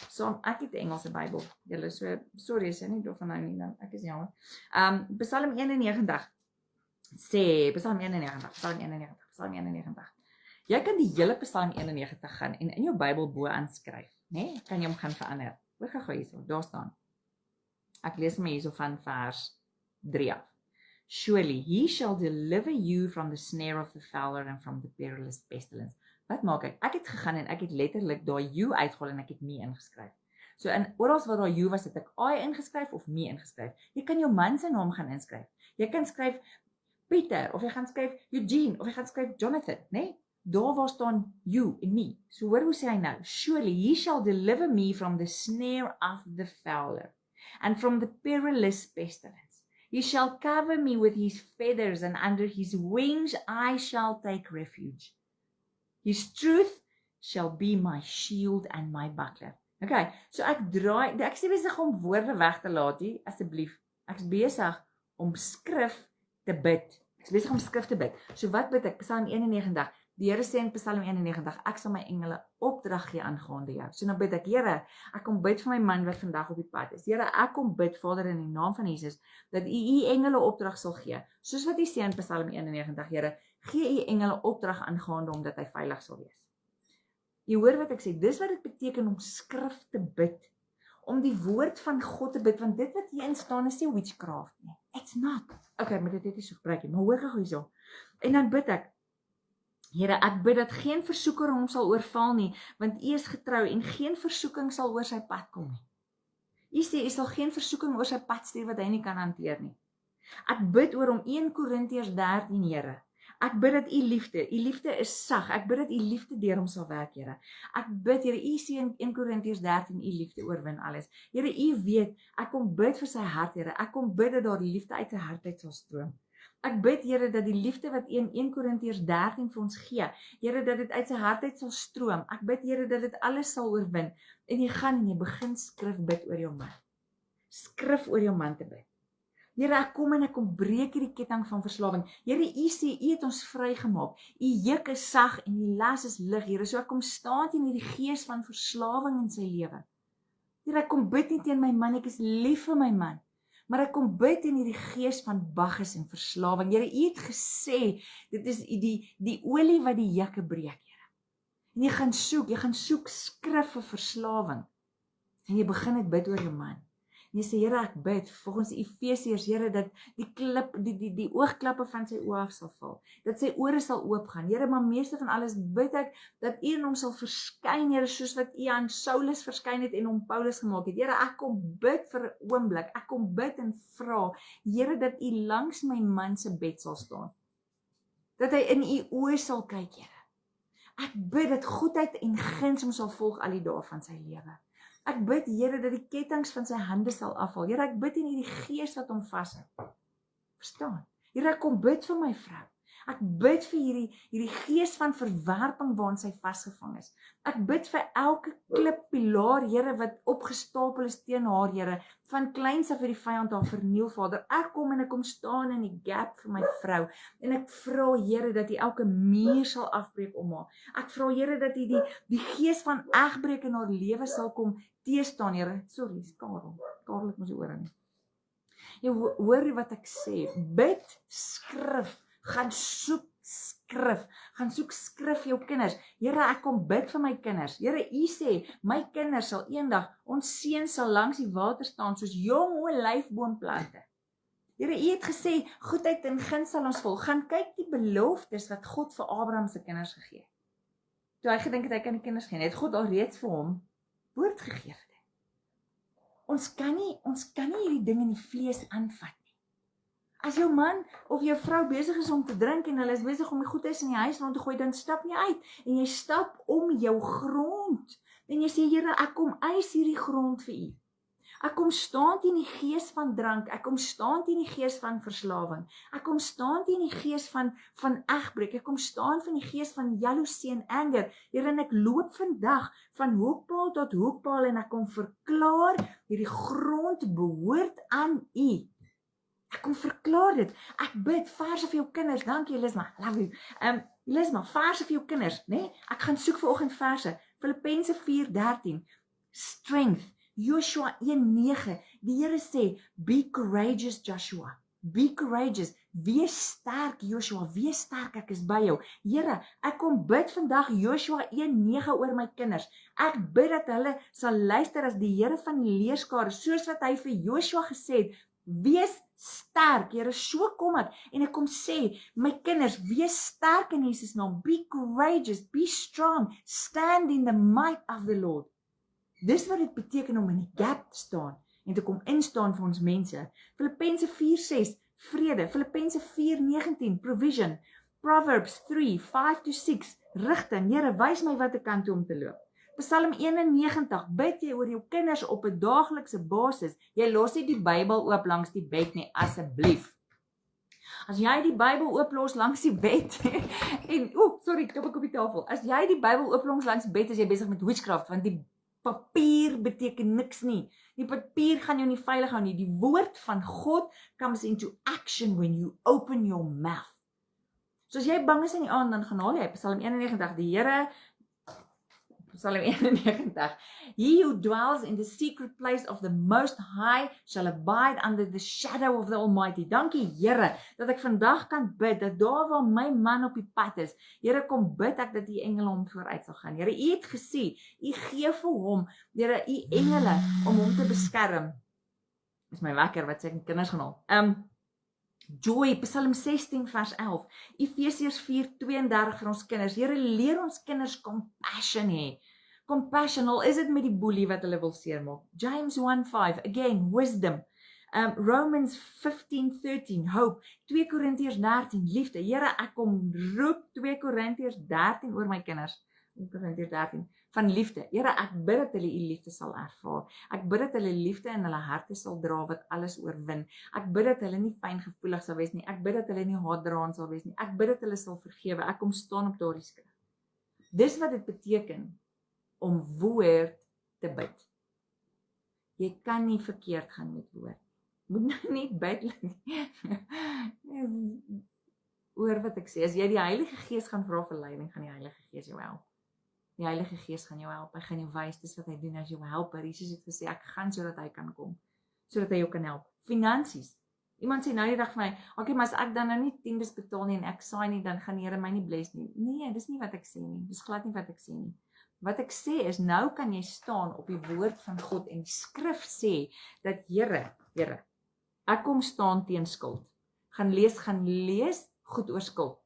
So, ek het die Engelse Bybel. Julle so, sorry, is nie door van nou nie, dan ek is jammer. Psalm 91 sê, Psalm 91. Jy kan die hele Psalm 91 gaan en in jou Bybel bo aanskryf, né? Kan jy hom gaan verander. Hoor gou hierso, daar staan. Ek lees my hierso van vers 3 af. Surely he shall deliver you from the snare of the fowler and from the perilous pestilence. Wat maak ek? Ek het gegaan en ek het letterlik daai you uitgehaal en ek het me ingeskryf. So in oral waar daar you was, het ek I ingeskryf of me ingeskryf. Jy kan jou man se naam gaan inskryf. Jy kan skryf Pieter of jy gaan skryf Eugene of jy gaan skryf Jonathan, né? Daar waar staan you en me. So hoor hoe sê hy nou? Surely he shall deliver me from the snare of the fowler and from the perilous pestilence. He shall cover me with his feathers and under his wings I shall take refuge. His truth shall be my shield and my buckler. Okay, so ek is nie besig om woorde weg te laat nie, asseblief. Ek is besig om skrif te bid. So wat bid ek? Psalm 91. Die Here sê in Psalm 91, ek sal my engele opdrag gee aangaande jou. So nou bid ek, Here, ek kom bid vir my man wat vandag op die pad is. Here, ek kom bid, Vader, in die naam van Jesus, dat U engele opdrag sal gee. Soos wat U sê in Psalm 91, Here, gee U engele opdrag aangaande hom dat hy veilig sal wees. Jy hoor wat ek sê, dis wat dit beteken om skrif te bid, om die woord van God te bid, want dit wat hierin staan is nie witchcraft nie. It's not. Okay, maar dit het nie so gebruik nie, maar hoor gou hierso. En dan bid ek, Here, ek bid dat geen versoeker hom sal oorval nie, want U is getrou en geen versoeking sal oor sy pad kom nie. U sê, U sal geen versoeking oor sy pad stuur wat hy nie kan hanteer nie. Ek bid oor hom 1 Korintiërs 13, Here. Ek bid dat U liefde is sag. Ek bid dat U liefde deur hom sal werk, Here. Ek bid, Here, U sê in 1 Korintiërs 13, U liefde oorwin alles. Here, U weet, ek kom bid vir sy hart, Here. Ek kom bid dat daar liefde uit sy hart uit sal stroom. Ek bid, Here, dat die liefde wat in 1 Korintiërs 13 vir ons gee, Here, dat dit uit sy hart uit sal stroom. Ek bid, Here, dat dit alles sal oorwin. En jy gaan en jy begin skrif bid oor jou man. Skrif oor jou man te bid. Here, ek kom en ek kom breek hierdie ketting van verslawing. Here, U sê, U het ons vrygemaak. U juk is sag en die las is lig, Here. So ek kom staan teen hierdie gees van verslawing in sy lewe. Here, ek kom bid nie teen my man, ek is lief vir my man. Maar ek kom bid in hierdie gees van bagges en verslawing. Here, U het gesê, dit is die olie wat die jukke breek, Here. En jy gaan soek skrif vir verslawing. En jy begin dit bid oor jou man. Jy sê, Here, ek bid, volgens Efesiërs, Here, dat die oogklappe van sy oë af sal val, dat sy ore sal oopgaan. Here, maar meeste van alles bid ek, dat U in hom sal verskyn, Here, soos wat U aan Saulus verskyn het en hom Paulus gemaak het. Here, ek kom bid vir 'n oomblik, ek kom bid en vra, Here, dat U langs my man se bed sal staan, dat hy in U oë sal kyk, Here. Ek bid dat goedheid en guns hom sal volg al die dae van sy lewe. Ek bid, Here, dat die kettinge van sy hande sal afval. Here, ek bid in hierdie gees wat hom vashou. Verstaan? Here, ek kom bid vir my vrou. Ek bid vir hierdie gees van verwerping waarin sy vasgevang is. Ek bid vir elke klippilaar, Here, wat opgestapel is teen haar, Here, van kleins af het die vyand haar verniel, Vader. Ek kom en ek kom staan in die gap vir my vrou, en ek vra, Here, dat U elke muur sal afbreek om haar. Ek vra, Here, dat U die gees van egbreek in haar lewe sal kom teestaan, Here. Sorry, Karel het mos die ore nie. Jy hoor wat ek sê, bid skrif, gaan soek skrif jou kinders. Here, ek kom bid vir my kinders. Here, U sê, my kinders sal eendag, ons seuns sal langs die water staan, soos jong olyfboomplante. Here, U het gesê, goedheid en guns sal ons volg. Gaan kyk die beloftes wat God vir Abraham se kinders gegee het. Toe hy gedink het hy kan die kinders gee, het God alreeds vir hom woord gegee vir dit. Ons kan nie hierdie ding in die vlees aanvat nie. As jou man of jou vrou besig is om te drink en hulle is besig om die goedheid in die huis rond te gooi, dan stap jy uit en jy stap om jou grond. En jy sê, Here, ek kom eis hierdie grond vir U. Ek kom staan teen die gees van drank, ek kom staan teen die gees van verslawing, ek kom staan teen die gees van egbreek, ek kom staan van die gees van jaloesie en anger. Here, en ek loop vandag van hoekpaal tot hoekpaal en ek kom verklaar, hierdie grond behoort aan U. Ek kom verklaar dit. Ek bid verse vir jou kinders. Dankie, Lisma. Love you. Lisma, verse vir jou kinders, né? Ek gaan soek vanoggend verse. Filippense 4:13. Strength. Joshua 1:9. Die Here sê, be courageous, Joshua. Be courageous. Wees sterk, Joshua. Wees sterk, ek is by jou. Here, ek kom bid vandag Joshua 1:9 oor my kinders. Ek bid dat hulle sal luister as die Here van die leerskare, soos wat hy vir Joshua gesê het, wees sterk, Here, so kom ek, en ek kom sê, my kinders, wees sterk in Jesus naam, be courageous, be strong, stand in the might of the Lord. Dis wat dit beteken om in die gap te staan, en te kom instaan vir ons mense. Filippense 4:6, vrede, Filippense 4:19, provision, Proverbs 3:5-6, rigting, Here, wys my wat ek kan toe om te loop. Psalm 91, bid jy oor jou kinders op 'n daaglikse basis. Jy los nie die Bybel oop langs die bed nie, asseblief. As jy die Bybel ooplos langs die bed en sorry, klop ek op die tafel. As jy die Bybel ooplos langs die bed, is jy besig met witchcraft, want die papier beteken niks nie. Die papier gaan jou nie veilig hou nie. Die woord van God comes into action when you open your mouth. So as jy bang is in die aand, dan gaan haal jy Psalm 91, die Here, Psalm 91, he who dwells in the secret place of the Most High shall abide under the shadow of the Almighty. Dankie, Here, dat ek vandag kan bid, dat daar waar my man op die pad is, Here, kom bid ek dat die engele hom vooruit sal gaan. Here, U het gesê, U gee vir hom, Here, U engele om hom te beskerm. Dis my wekker wat sê ek kinders gaan haal. Joy, Psalm 16 vers 11, Efesiërs 4:32 vir ons kinders. Here, leer ons kinders compassion hê. Compassion, al is dit met die boelie wat hulle wil seermaak. James 1:5, again, wisdom. Romans 15:13, hope. 2 Korintiërs 13, liefde. Here, ek kom roep 2 Korintiërs 13 oor my kinders. 2 Korintiërs 13, van liefde. Here, ek bid dat hulle U liefde sal ervaar. Ek bid dat hulle liefde in hulle harte sal dra wat alles oorwin. Ek bid dat hulle nie fyngevoelig sal wees nie. Ek bid dat hulle nie haatdraand sal wees nie. Ek bid dat hulle sal vergewe. Ek kom staan op daardie skrif. Dis wat dit beteken om woord te bid. Jy kan nie verkeerd gaan met woord. Moet nou nie bid oor wat ek sê. As jy die Heilige Gees gaan vra vir leiding, gaan die Heilige Gees jou help. Die Heilige Gees gaan jou help, hy gaan jou wys, dis wat hy doen as jou helper. Jesus het gesê, ek gaan sodat hy kan kom, sodat hy jou kan help. Finansies. Iemand sê nou die dag vir my, okay, maar as ek dan nou nie 10 betaal nie en ek saai nie, dan gaan die Here my nie bless nie. Nee, dis nie wat ek sê nie, dis glad nie wat ek sê nie. wat ek sê is, nou kan jy staan op die woord van God en die skrif sê, dat Here, ek kom staan teen skuld. Gaan lees goed oor skuld.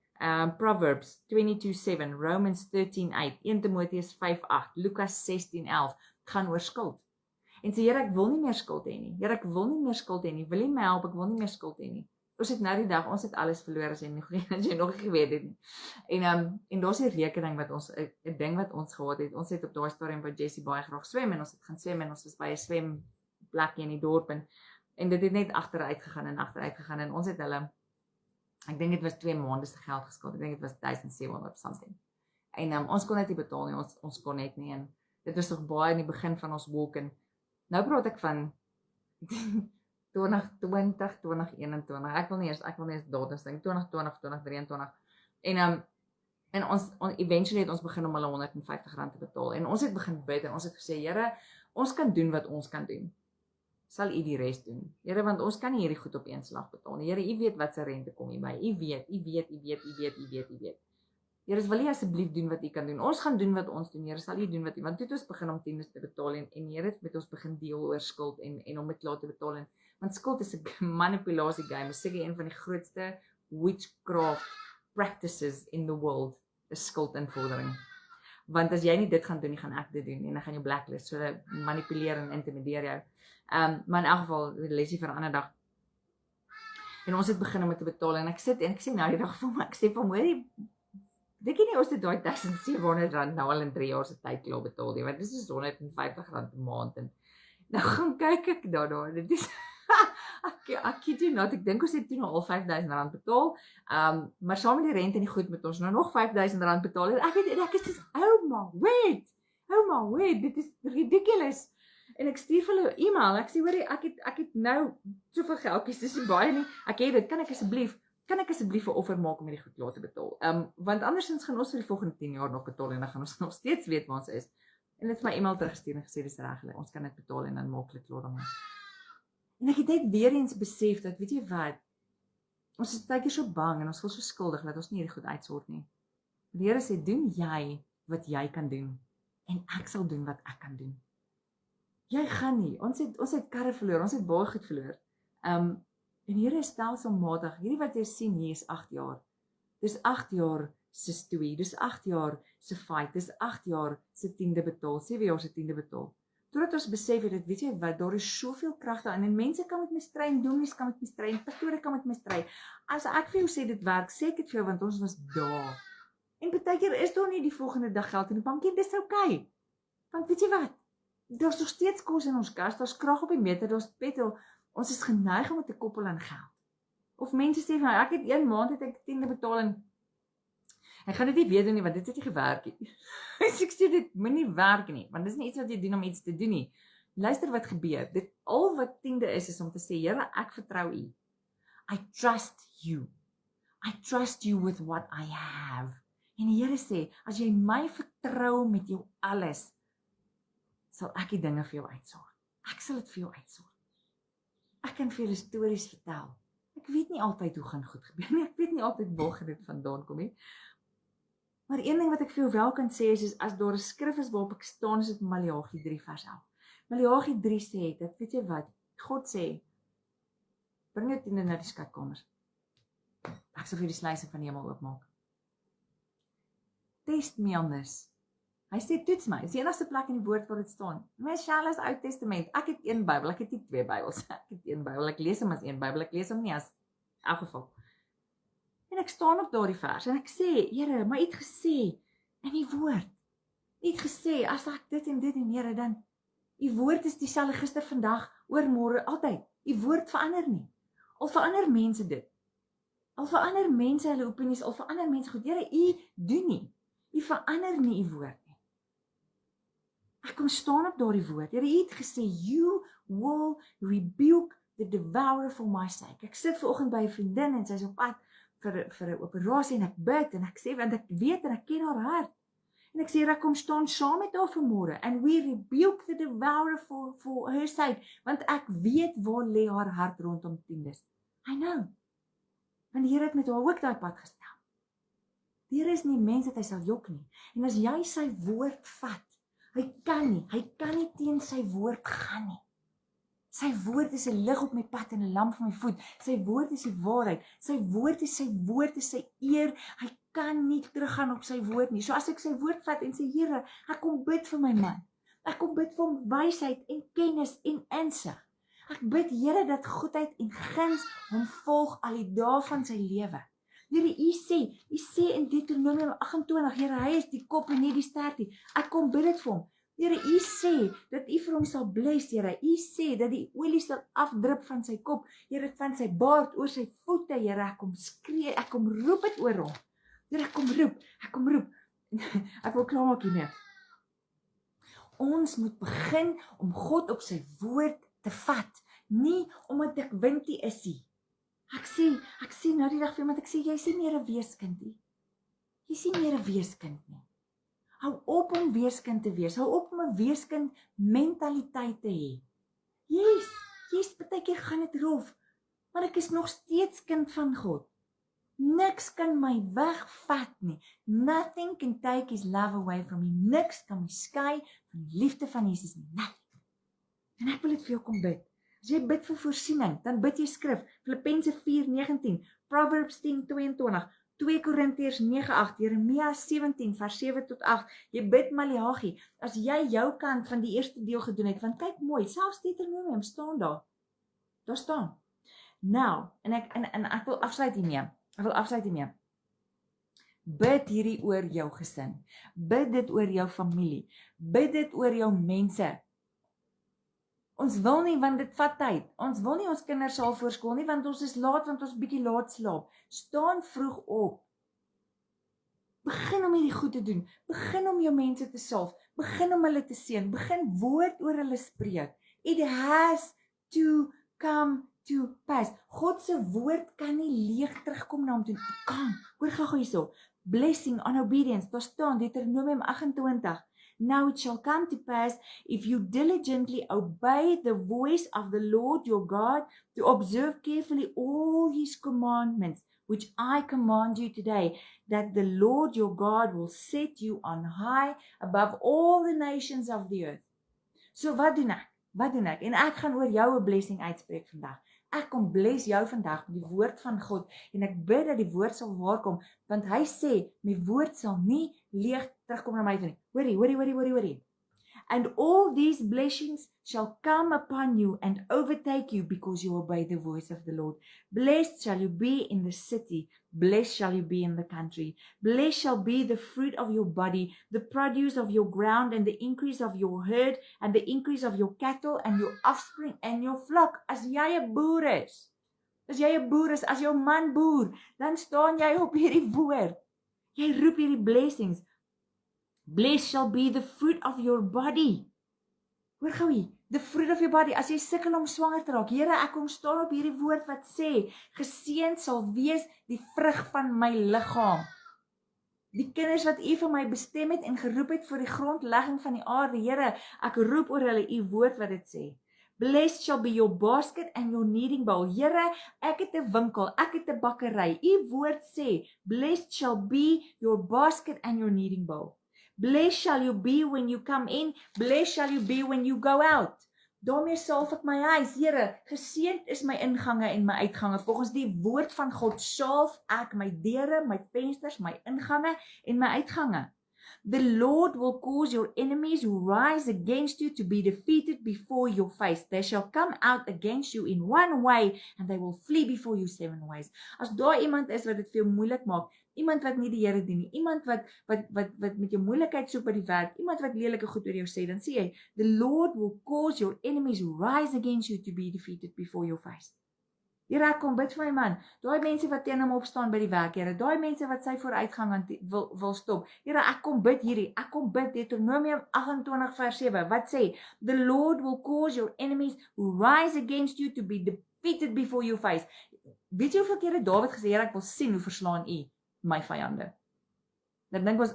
Proverbs 22:7, Romans 13:8, 1 Timoteus 5:8, Lukas 16:11, gaan oor skuld. En sê, Here, ek wil nie meer skuld hê nie. Here, ek wil nie meer skuld hê nie. Wil jy my help? Ek wil nie meer skuld hê nie. Ons het nou die dag, ons het alles verloor as jy nog nie geweet het nie. En daar's 'n rekening wat ons 'n ding wat ons gehad het. Ons het op daai stadium by Jessie baie graag swem en ons het gaan swem en ons was by 'n swemplekkie in die dorp en dit het net agteruit gegaan en ons het hulle, ek dink dit was 2 maande se geld geskuld. Ek dink dit was 1700 something. En ons kon dit nie betaal nie. Ons kon net nie, en dit was nog baie in die begin van ons walk, en nou praat ek van 2020, 2021. Ek wil nie eens datums dink, 2020, 2023. En ons eventually het ons begin om hulle R150 te betaal. En ons het begin bid en ons het gesê, Here, ons kan doen wat ons kan doen. Sal U die res doen. Here, want ons kan nie hierdie goed op een slag betaal nie. Here, U weet wat se rente kom hierby. U weet. Here, wil U asseblief doen wat U kan doen. Ons gaan doen wat ons doen. Here, sal U doen wat U, want toe het ons begin om tiendes te betaal en Here het met ons begin deel oor skuld en om dit klaar te betaal. Want skuld is 'n manipulasie game. Is seker een van die grootste witchcraft practices in the world, is skuldinvordering. Want as jy nie dit gaan doen, nie gaan ek dit doen en dan gaan jy blacklist, so hulle manipuleer en intimideer jou. Maar in elk geval, lesie vir 'n ander dag. En ons het begin om dit te betaal en ek sê nou die dag vir my, ek sê van hoorie, dink jy nie ons het daai R1700 nou al in 3 jaar se tyd klaar betaal nie, want dit is R150 'n maand en nou gaan kyk ek daarna, dit is ek kid you not, ek dink ons het toe nou al R5000 betaal, maar saam met die rente en die goed moet ons nou nog R5000 betaal, en ek is dus, oh my word, dit is ridiculous, en ek stuur vir hulle e-mail, ek sê, hoorie, ek het nou soveel geldjies, dis nie baie nie, ek het dit, kan ek asseblief 'n offer maak om hierdie goed klaar te betaal, want andersins gaan ons vir die volgende 10 jaar nog betaal, en dan gaan ons nog steeds weet waar ons is, en het my e-mail teruggestuur en gesê, dis reg, ons kan dit betaal, en dan maak dit klaar daarmee. En ek het net weer eens besef dat, weet jy wat, ons is baie keer so bang en ons voel so skuldig dat ons nie hierdie goed uitsort nie. Die Here sê, doen jy wat jy kan doen en ek sal doen wat ek kan doen. Jy gaan nie, ons het karre verloor, ons het baie goed verloor. En die Here is stelselmatig, hierdie wat jy sien hier is 8 jaar. Dis 8 jaar se stoei, dis 8 jaar se fight, dis 8 jaar se 10de betaal, 7 jaar se 10de betaal. Totdat ons besef het, weet jy wat, daar is soveel krag daarin, en mense kan met my stry, en dominees kan met my stry, en pastore kan met my stry. As ek vir jou sê dit werk, sê ek dit vir jou, want ons was daar. En partykeer is daar nie die volgende dag geld in die bank, en dis okay. Want weet jy wat, daar's nog steeds kos in ons kas, daar's krag op die meter, daar's petrol, ons is geneig om te koppel aan geld. Of mense sê van, ek het 1 maand het ek 10de betaal, en ek gaan dit nie weer doen nie, want dit het nie gewerk nie. Ek sê dit moet nie werk nie, want dit is nie iets wat jy doen om iets te doen nie. Luister wat gebeur. Dit al wat 10de is om te sê, Here, ek vertrou U. I trust you. I trust you with what I have. En die Here sê, as jy my vertrou met jou alles, sal ek die dinge vir jou uitsorg. Ek sal dit vir jou uitsorg. Ek kan vir julle stories vertel. Ek weet nie altyd hoe gaan goed gebeur nie. Ek weet nie altyd waar dit vandaan kom nie. Maar een ding wat ek vir jou wel kan sê is as daar 'n skrif is waarop ek staan, is dit Maleagi 3 vers 11. Maleagi 3 sê dit, weet jy wat? God sê, bring jou 10de na die skatkamers. Ek sal vir die sluise van die hemel oopmaak. Test me on this. Hy sê, toets my. Dis die enigste plek in die woord waar dit staan. Michelle is Ou Testament. Ek het 1 Bybel, ek het nie 2 Bybels. Ek het 1 Bybel, ek lees hom as 1 Bybel, ek lees hom nie as in elk geval. En ek staan op daardie vers en ek sê, Here, maar U het gesê in die woord. U het gesê, as ek dit en Here, dan U woord is dieselfde gister, vandag, oormôre, altyd. U woord verander nie. Al verander mense dit. Al verander mense hulle opinies, al verander mense goed. Here, U doen nie. U verander nie U woord nie. Ek kom staan op daardie woord. Here, U het gesê, you will rebuke the devourer for my sake. Ek sit vanoggend by 'n vriendin en sy is op pad vir 'n operasie en ek bid en ek sê, want ek weet en ek ken haar hart. En ek sê, ek kom staan saam met haar vanmôre, and we rebuke the devourer for her sake, want ek weet waar lê haar hart rondom tiendes. I know. Want die Here het met haar ook daai pad gestel. Die Here is nie mens dat hy sal jok nie. En as jy sy woord vat, hy kan nie teen sy woord gaan nie. Sy woord is 'n lig op my pad en 'n lamp vir my voet. Sy woord is die waarheid. Sy woord is sy eer. Hy kan nie teruggaan op sy woord nie. So as ek sy woord vat en sê, Here, ek kom bid vir my man. Ek kom bid vir hom wysheid en kennis en insig. Ek bid, Here, dat goedheid en guns hom volg al die dae van sy lewe. Here, U sê in Deuteronomium 28, Here, hy is die kop en nie die stert nie. Ek kom bid dit vir hom. Here, U sê dat U vir hom sal bless, Here. U sê dat die olie sal afdrup van sy kop, Here, van sy baard oor sy voete, Here. Ek kom skree, ek kom roep dit oor hom. Here, ek kom roep. Ek wil klaarmaak hiermee. Ons moet begin om God op sy woord te vat, nie omdat ek wintie is nie. Ek sê nou die dag vir iemand, ek sê, jy is nie meer 'n weeskind nie. Jy is nie meer 'n weeskind nie. Hou op om weeskind te wees. Hou op om 'n weeskind mentaliteit te hê. Yes, partykeer gaan dit rof, maar ek is nog steeds kind van God. Niks kan my wegvat nie. Nothing can take his love away from me. Niks kan my skei van die liefde van Jesus nie. Nothing. En ek wil dit vir jou kom bid. As jy bid vir voorsiening, dan bid jy skrif. Filippense 4:19, Proverbs 10:22, 2 Korintiërs 9:8, Jeremia 17 vers 7 tot 8. Jy bid Maleagi. As jy jou kant van die eerste deel gedoen het, want kyk mooi, selfs Deuteronomium staan daar. Daar staan. Nou, en ek wil afsluit hiermee. Bid hierdie oor jou gesin. Bid dit oor jou familie. Bid dit oor jou mense. Ons wil nie, want dit vat tyd. Ons wil nie ons kinders sal voor skool nie, want ons is laat, want ons bietjie laat slaap. Staan vroeg op. Begin om hierdie goed te doen. Begin om jou mense te salf. Begin om hulle te seën. Begin woord oor hulle spreek. It has to come to pass. God se woord kan nie leeg terugkom na hom toe. Dit kan. Hoor gou hierso. Blessing on obedience. Daar staan Deuteronomium 28. Now it shall come to pass, if you diligently obey the voice of the Lord your God, to observe carefully all his commandments, which I command you today, that the Lord your God will set you on high above all the nations of the earth. So wat doen ek? En ek gaan oor jou 'n blessing uitspreek vandag. Ek kom bless jou vandag met die woord van God en ek bid dat die woord sal waarkom, want hy sê, my woord sal nie leeg terugkom na my toe nie. Hoorie. And all these blessings shall come upon you and overtake you because you obey the voice of the Lord. Blessed shall you be in the city. Blessed shall you be in the country. Blessed shall be the fruit of your body, the produce of your ground, and the increase of your herd, and the increase of your cattle, and your offspring, and your flock. As jy 'n boer is, as jou man boer, dan staan jy op hierdie woord. Jy roep hierdie blessings. Blessed shall be the fruit of your body. Hoor gou hier, the fruit of your body. As jy sukkel om swanger te raak, Here, ek kom staan op hierdie woord wat sê, geseënd sal wees die vrug van my liggaam. Die kinders wat U vir my bestem het en geroep het vir die grondlegging van die aarde, Here, ek roep oor hulle U woord wat dit sê. Blessed shall be your basket and your kneading bowl. Here, ek het 'n winkel, ek het 'n bakkery. U woord sê, blessed shall be your basket and your kneading bowl. Blessed shall you be when you come in, blessed shall you be when you go out. Daarmee salf ek my huis, Here, geseënd is my ingange en my uitgange. Volgens die woord van God salf ek my deure, my vensters, my ingange en my uitgange. The Lord will cause your enemies who rise against you to be defeated before your face. They shall come out against you in one way and they will flee before you 7 ways. As daar iemand is wat dit veel moeilik maak, iemand wat nie die Here dien nie, iemand wat met jou moeilikheid soek by die werk, iemand wat lelike goed oor jou sê, dan sê hy, the Lord will cause your enemies who rise against you to be defeated before your face. Here, ek kom bid vir my man, daai mense wat teen hom opstaan by die werk, Here, daai mense wat sy vooruitgang wil stop, Here, ek kom bid Deuteronomium 28 vers 7, wat sê, the Lord will cause your enemies who rise against you to be defeated before your face. Weet jy hoeveel kere Dawid gesê, Here, ek wil sien hoe verslaan U my vyande. Dan dink ons,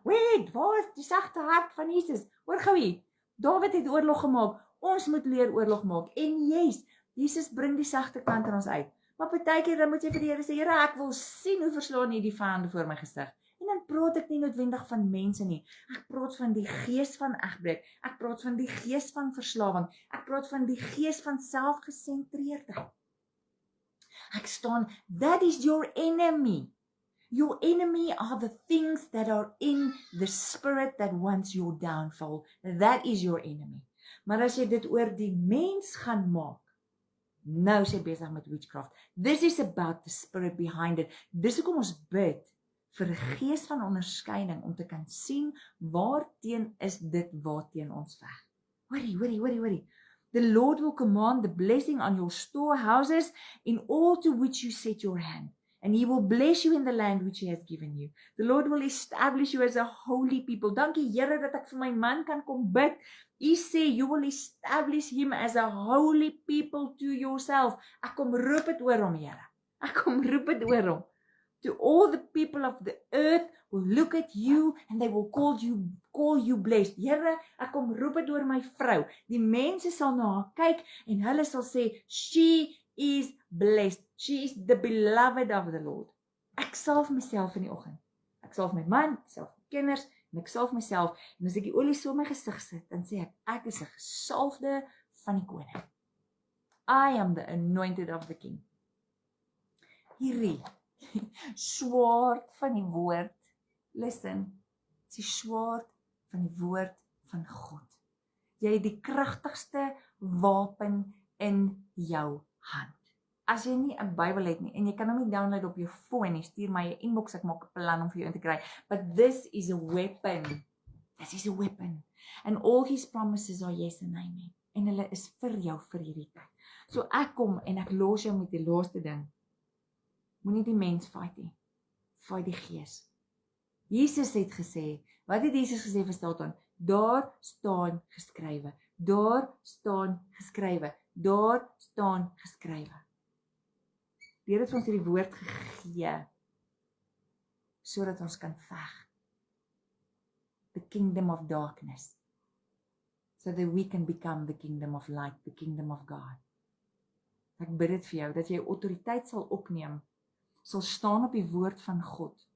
wait, waar is die sagte hart van Jesus? Hoor gou hier, Dawid het oorlog gemaak, ons moet leer oorlog maak, en yes, Jesus bring die sagte kant in ons uit, Maar partykeer dan moet jy vir die Here sê, Here, ek wil sien hoe verslaan U die vyande voor my gesig. En dan praat ek nie noodwendig van mense nie. Ek praat van die gees van egbreek. Ek praat van die gees van verslawing. Ek praat van die gees van selfgesentreerdheid. Ek staan, that is your enemy. Your enemy are the things that are in the spirit that wants your downfall. That is your enemy. Maar as jy dit oor die mens gaan maak, nou is jy besig met witchcraft. This is about the spirit behind it. Dis hoekom ons bid vir 'n gees van onderskeiding om te kan sien waarteen is dit waarteen ons veg. Hoorie. The Lord will command the blessing on your storehouses in all to which you set your hand. And He will bless you in the land which He has given you. The Lord will establish you as a holy people. Dankie Here dat ek vir my man kan kom bid. U sê, you will establish him as a holy people to yourself. Ek kom roep dit oor hom, Here. Ek kom roep dit oor hom. To all the people of the earth will look at you and they will call you blessed. Here, ek kom roep dit oor my vrou. Die mense sal na haar kyk en hulle sal sê, she is blessed. She is the beloved of the Lord. Ek salf myself in die oggend. Ek salf my man, ek salf my kinders, en ek salf myself. En as ek die olie so op my gesig sit, dan sê ek is 'n gesalfde van die koning. I am the anointed of the king. Hierdie swaard van die woord, listen, die swaard van die woord van God. Jy het die kragtigste wapen in jou hand. As jy nie 'n Bybel het nie, en jy kan hom nie download op jou foon nie, stuur my 'n inbox, ek maak 'n plan om vir jou in te kry. But this is a weapon. This is a weapon. And all His promises are yes and amen. En hulle is vir jou vir hierdie tyd. So ek kom en ek los jou met die laaste ding. Moenie die mens fight nie. Fight die gees. Jesus het gesê, wat het Jesus gesê vir Satan? Daar staan geskrywe. Daar staan geskrywe. Daar staan geskrywe. Die Here het ons hierdie woord gegee sodat ons kan veg. The kingdom of darkness. So that we can become the kingdom of light, the kingdom of God. Ek bid dit vir jou, dat jy autoriteit sal opneem, sal staan op die woord van God.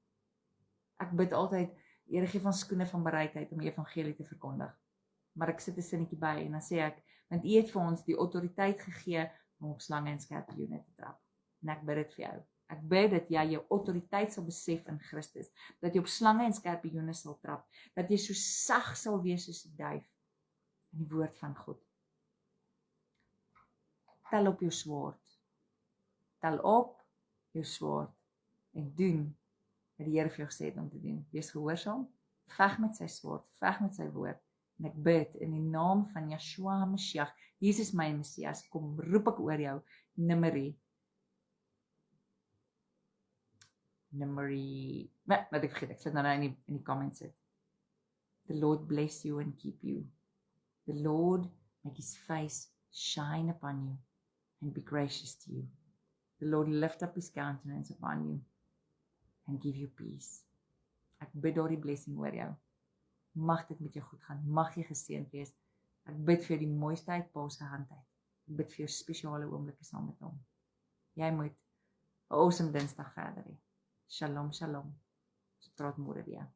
Ek bid altyd, Here gee van skoene van bereidheid om die evangelie te verkondig. Maar ek sit 'n sinnetjie by en dan sê ek, want U het vir ons die autoriteit gegee om op slange en skorpioene te trap. En ek bid dit vir jou. Ek bid dat jy jou autoriteit sal besef in Christus, dat jy op slange en skorpioene sal trap, dat jy so sag sal wees soos 'n duif in die woord van God. Tel op jou swaard. Tel op jou swaard en doen wat die Here vir jou gesê het om te doen. Wees gehoorsaam, veg met sy swaard, veg met sy woord. En ek bid in die naam van Yeshua Mashiach, Jesus my Messias, kom roep ek oor jou, Numeri, wat ek vergeet, ek sit nou in die comments sit. The Lord bless you and keep you. The Lord make His face shine upon you and be gracious to you. The Lord lift up His countenance upon you and give you peace. Ek bid daardie blessing oor jou. Mag dit met jou goed gaan. Mag jy geseënd wees. Ek bid vir jou die mooiste uit Pa se hand uit. Ek bid vir jou spesiale oomblikke saam met hom. Jy moet 'n awesome Dinsdag verder hê. Shalom, shalom. Tot môre weer.